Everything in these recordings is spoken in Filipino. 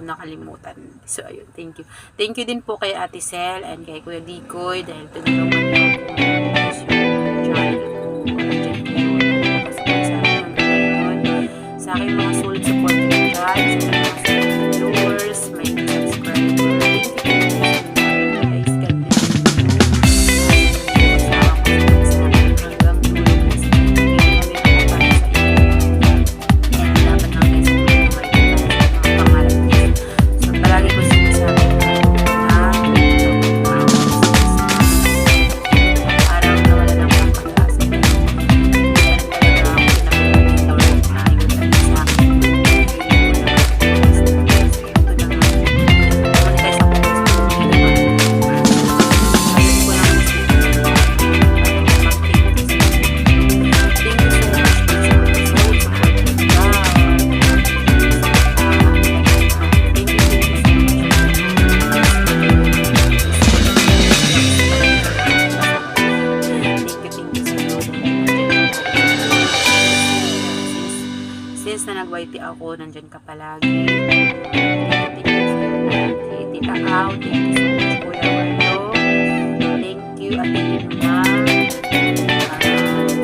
ako nakalimutan. So, ayun, thank you. Thank you din po kay Ate Sel and kay Kuya Dikoy dahil tinulungan niyo ako channel ko. Nandiyan po yun. Nakasupport sa akin hanggang ngayon. Sa aking mga solid supporter dyan, sa aking mga solid viewers, may subscriber. Thank you guys. God bless since na nag-YT ako, nandyan ka palagi. Thank you sa lahat. Tita Au, thank you so much, Kuya Wardo. Thank you, Ate Lima.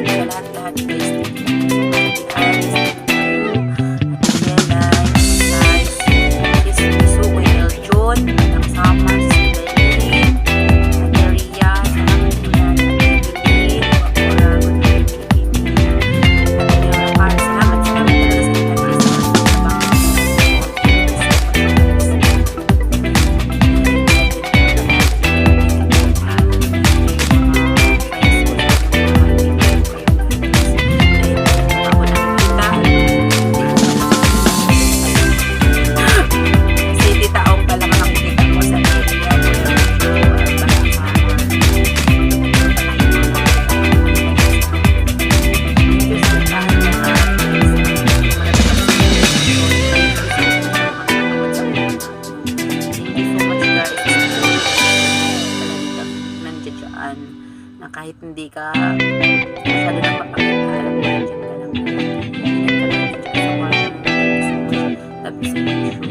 Sa lahat-lahat, guys. Thank you, Ate Alice. Thank you, Ate Jelay. Guys, Ate Suso, Kuya Eljon, Madam Sama, Ate Lynn, Ate Ria, salamat po lahat, Ate Julie, Oragon, Ate Kimi, Ate Leora, salamat talaga sa inyo, guys. Si Tita Ong pala nakikita ko sa area, na kahit hindi ka masyado napapakita, alam mo yan, dyan ka lang. Ingat ka lang dyan sa mga tabi sa issue.